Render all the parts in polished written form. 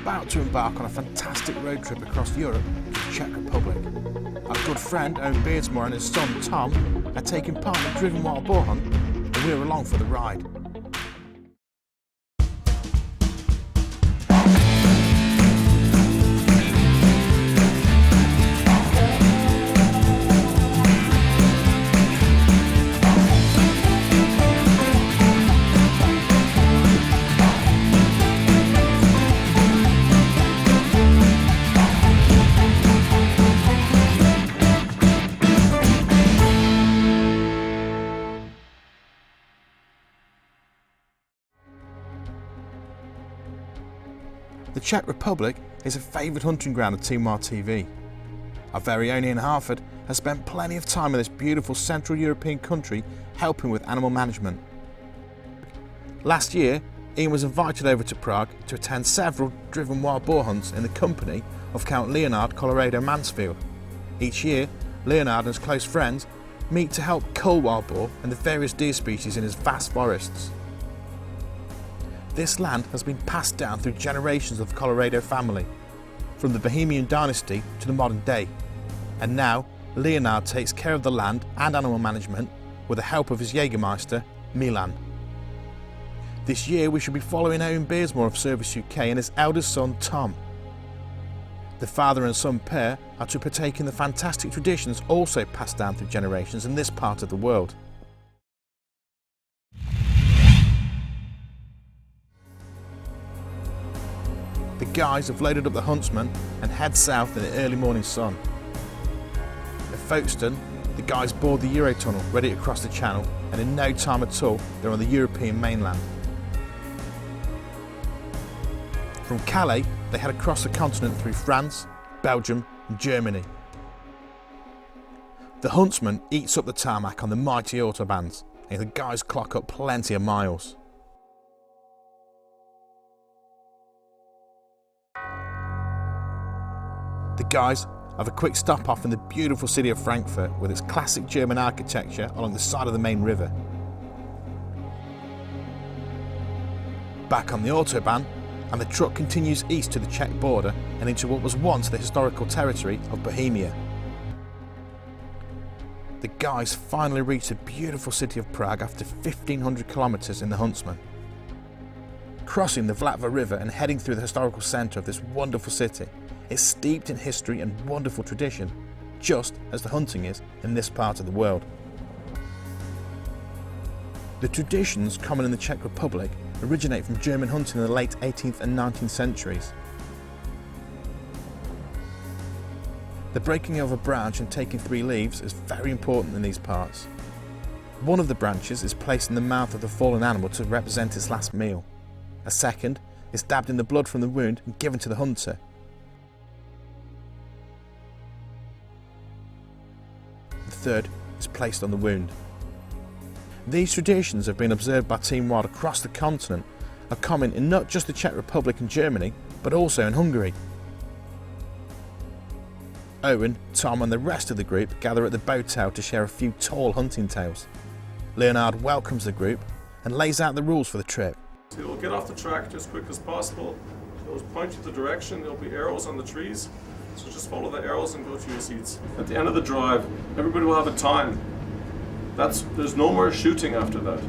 about to embark on a fantastic road trip across Europe to the Czech Republic. Our good friend Owen Beardsmore and his son Tom are taking part in a driven wild boar hunt, and we're along for the ride. The Czech Republic is a favoured hunting ground of Team Wild TV. Our very own Ian Harford has spent plenty of time in this beautiful Central European country helping with animal management. Last year, Ian was invited over to Prague to attend several driven wild boar hunts in the company of Count Leonard Colorado Mansfield. Each year, Leonard and his close friends meet to help cull wild boar and the various deer species in his vast forests. This land has been passed down through generations of the Colorado family, from the Bohemian dynasty to the modern day, and now Leonard takes care of the land and animal management with the help of his Jägermeister, Milan. This year we shall be following Owen Beardsmore of Cervus UK and his eldest son Tom. The father and son pair are to partake in the fantastic traditions also passed down through generations in this part of the world. The guys have loaded up the Huntsman and head south in the early morning sun. At Folkestone, the guys board the Eurotunnel ready to cross the channel, and in no time at all they're on the European mainland. From Calais, they head across the continent through France, Belgium and Germany. The Huntsman eats up the tarmac on the mighty autobahns, and the guys clock up plenty of miles. The guys have a quick stop off in the beautiful city of Frankfurt with its classic German architecture along the side of the main river. Back on the autobahn, and the truck continues east to the Czech border and into what was once the historical territory of Bohemia. The guys finally reach the beautiful city of Prague after 1,500 kilometres in the Huntsman. Crossing the Vltava River and heading through the historical centre of this wonderful city, it's steeped in history and wonderful tradition, just as the hunting is in this part of the world. The traditions common in the Czech Republic originate from German hunting in the late 18th and 19th centuries. The breaking of a branch and taking 3 leaves is very important in these parts. One of the branches is placed in the mouth of the fallen animal to represent its last meal. A second is dabbed in the blood from the wound and given to the hunter. The third is placed on the wound. These traditions have been observed by Team Wild across the continent, are common in not just the Czech Republic and Germany, but also in Hungary. Owen, Tom and the rest of the group gather at the boattail to share a few tall hunting tales. Leonard welcomes the group and lays out the rules for the trip. So you'll get off the track as quick as possible. They'll point you the direction, there'll be arrows on the trees. So just follow the arrows and go to your seats. At the end of the drive, everybody will have a time. There's no more shooting after that.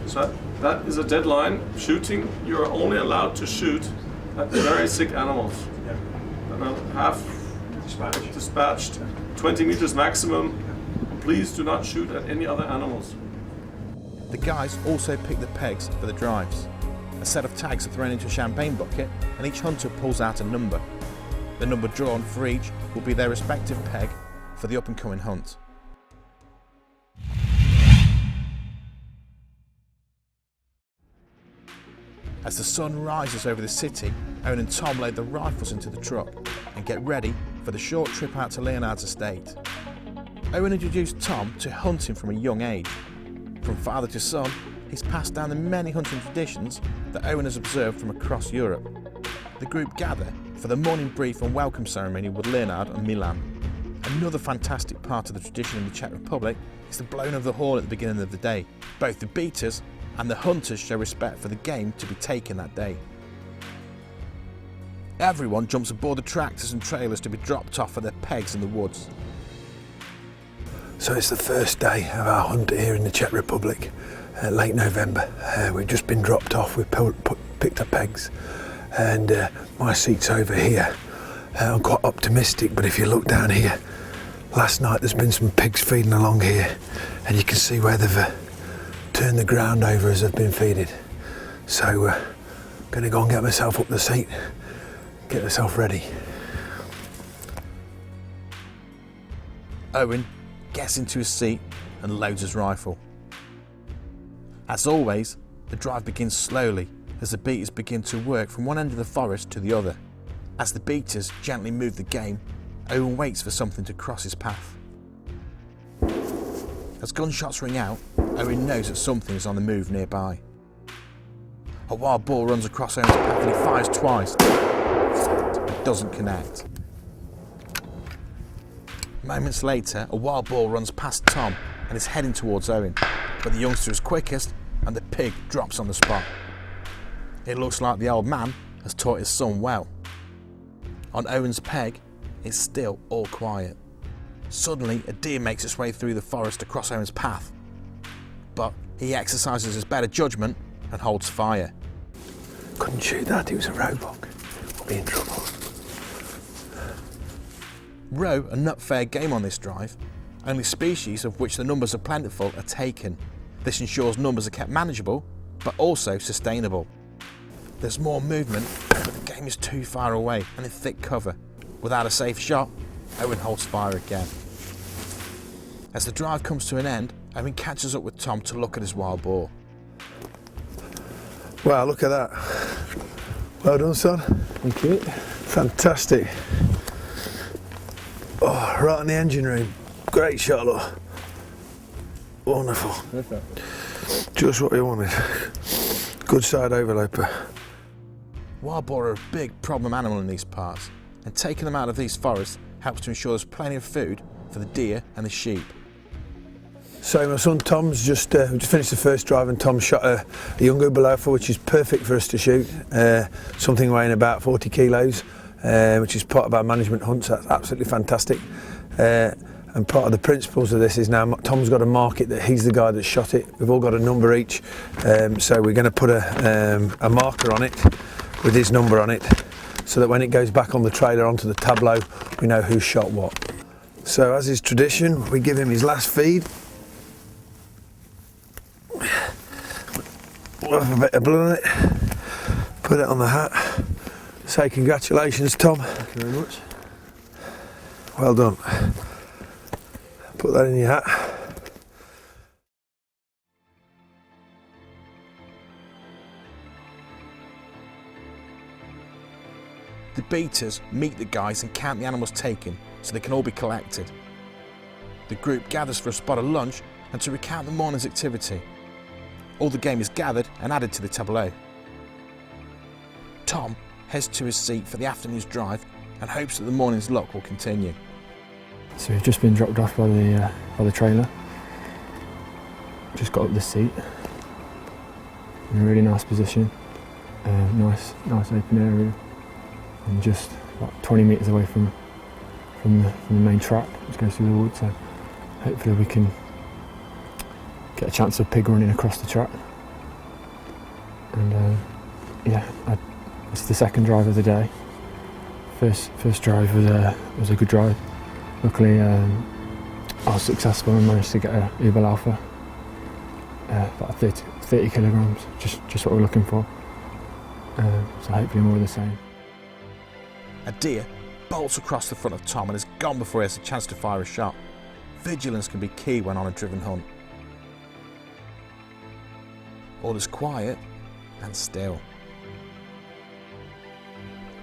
So that is a deadline. Shooting, you're only allowed to shoot at very sick animals. And I'll have dispatched 20 meters maximum. Please do not shoot at any other animals. The guys also pick the pegs for the drives. A set of tags are thrown into a champagne bucket and each hunter pulls out a number. The number drawn for each will be their respective peg for the up-and-coming hunt. As the sun rises over the city, Owen and Tom load the rifles into the truck and get ready for the short trip out to Leonard's estate. Owen introduced Tom to hunting from a young age. From father to son, he's passed down the many hunting traditions that Owen has observed from across Europe. The group gather for the morning brief and welcome ceremony with Leonard and Milan. Another fantastic part of the tradition in the Czech Republic is the blowing of the horn at the beginning of the day. Both the beaters and the hunters show respect for the game to be taken that day. Everyone jumps aboard the tractors and trailers to be dropped off at their pegs in the woods. So it's the first day of our hunt here in the Czech Republic, late November. We've just been dropped off, we've picked up pegs, and my seat's over here. I'm quite optimistic, but if you look down here, last night there's been some pigs feeding along here, and you can see where they've turned the ground over as they've been feeded. So I'm going to go and get myself up the seat, get myself ready. Owen gets into his seat and loads his rifle. As always, the drive begins slowly as the beaters begin to work from one end of the forest to the other. As the beaters gently move the game, Owen waits for something to cross his path. As gunshots ring out, Owen knows that something is on the move nearby. A wild boar runs across Owen's path and he fires twice, but doesn't connect. Moments later, a wild boar runs past Tom and is heading towards Owen, but the youngster is quickest and the pig drops on the spot. It looks like the old man has taught his son well. On Owen's peg, it's still all quiet. Suddenly, a deer makes its way through the forest across Owen's path, but he exercises his better judgment and holds fire. Couldn't shoot that, it was a roebuck. We'll be in trouble. Roe are not fair game on this drive. Only species of which the numbers are plentiful are taken. This ensures numbers are kept manageable, but also sustainable. There's more movement, but the game is too far away and in thick cover. Without a safe shot, Owen holds fire again. As the drive comes to an end, Owen catches up with Tom to look at his wild boar. Wow, look at that. Well done, son. Thank you. Fantastic. Oh, right in the engine room. Great shot, look. Wonderful. Perfect. Just what we wanted. Good side overloper. Wild boar are a big problem animal in these parts, and taking them out of these forests helps to ensure there's plenty of food for the deer and the sheep. So my son Tom's just finished the first drive, and Tom shot a young Uberlaufer, which is perfect for us to shoot. Something weighing about 40 kilos, which is part of our management hunts. That's absolutely fantastic. And part of the principles of this is now Tom's got a mark it that he's the guy that shot it. We've all got a number each, so we're going to put a marker on it with his number on it, so that when it goes back on the trailer onto the tableau, we know who shot what. So as is tradition, we give him his last feed. We'll have a bit of blood on it, put it on the hat, say congratulations, Tom. Thank you very much. Well done. Put that in your hat. The beaters meet the guys and count the animals taken so they can all be collected. The group gathers for a spot of lunch and to recount the morning's activity. All the game is gathered and added to the tableau. Tom heads to his seat for the afternoon's drive and hopes that the morning's luck will continue. So we've just been dropped off by the trailer. Just got up the seat in a really nice position, nice open area, and just about 20 metres away from the main track which goes through the woods. So hopefully we can get a chance of pig running across the track. And it's the second drive of the day. First drive was a good drive. Luckily, I was successful and managed to get a Uberlaufer, about 30 kilograms, just what we're looking for. So hopefully more of the same. A deer bolts across the front of Tom and is gone before he has a chance to fire a shot. Vigilance can be key when on a driven hunt. All is quiet and still.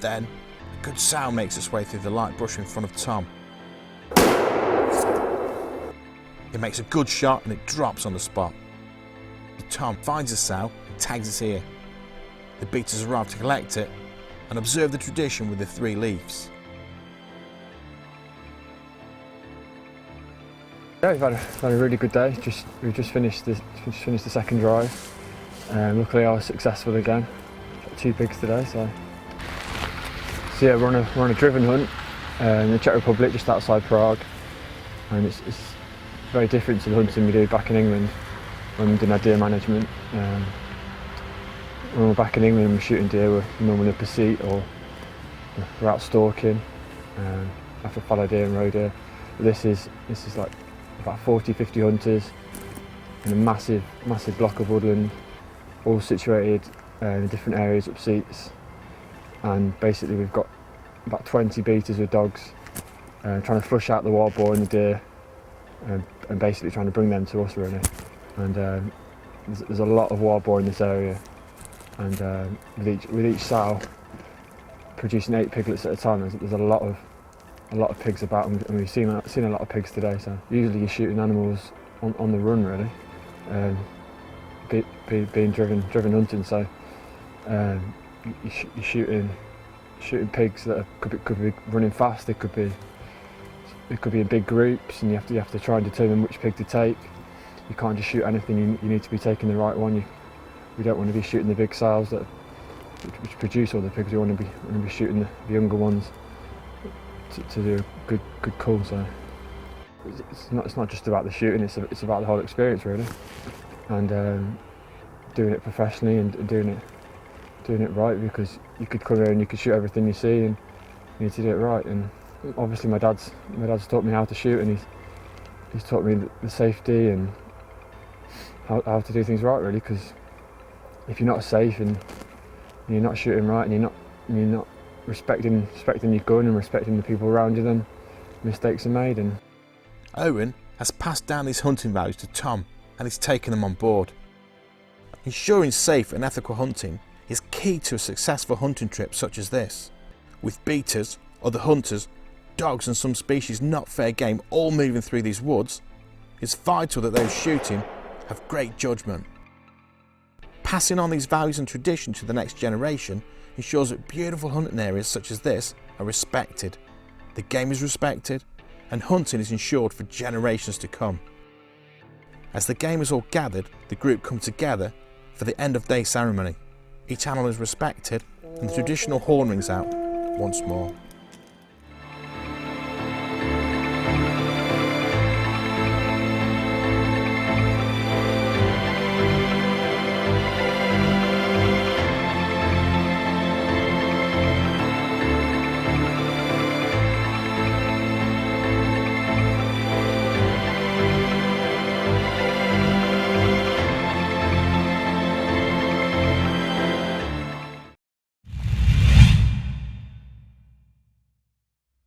Then, a good sound makes its way through the light brush in front of Tom. It makes a good shot and it drops on the spot. Tom finds the sow and tags its ear. The beaters arrive to collect it and observe the tradition with the 3 leaves. Yeah, we've had a really good day. We've just finished the second drive. Luckily, I was successful again. Got 2 pigs today, so So yeah, we're on a driven hunt in the Czech Republic, just outside Prague, and it's very different to the hunting we do back in England when we're doing our deer management. When we're back in England and we're shooting deer, we're normally up a seat or we're out stalking, have to follow deer and roe deer. But this is like about 40-50 hunters in a massive block of woodland, all situated in different areas up seats, and basically we've got about 20 beaters with dogs trying to flush out the wild boar and the deer, and basically trying to bring them to us really. And there's a lot of wild boar in this area, and with each sow producing 8 piglets at a time, there's a lot of pigs about, and we've seen a lot of pigs today. So usually you're shooting animals on the run really, being driven hunting. So you're shooting pigs that could be running fast. It could be in big groups, and you have to try and determine which pig to take. You can't just shoot anything. You need to be taking the right one. We don't want to be shooting the big sows which produce all the pigs. We want to be shooting the younger ones to do a good call. So it's not just about the shooting. It's about the whole experience really, and doing it professionally and doing it right, because you could come here and you could shoot everything you see, and you need to do it right. And obviously my dad's taught me how to shoot, and he's taught me the safety and how to do things right really, because if you're not safe and you're not shooting right and you're not respecting your gun and respecting the people around you, then mistakes are made. And Owen has passed down these hunting values to Tom, and he's taken them on board. Ensuring safe and ethical hunting is key to a successful hunting trip such as this. With beaters, other hunters, dogs and some species not fair game all moving through these woods, it's vital that those shooting have great judgment. Passing on these values and tradition to the next generation ensures that beautiful hunting areas such as this are respected, the game is respected, and hunting is ensured for generations to come. As the game is all gathered, the group come together for the end of day ceremony. Each animal is respected and the traditional horn rings out once more.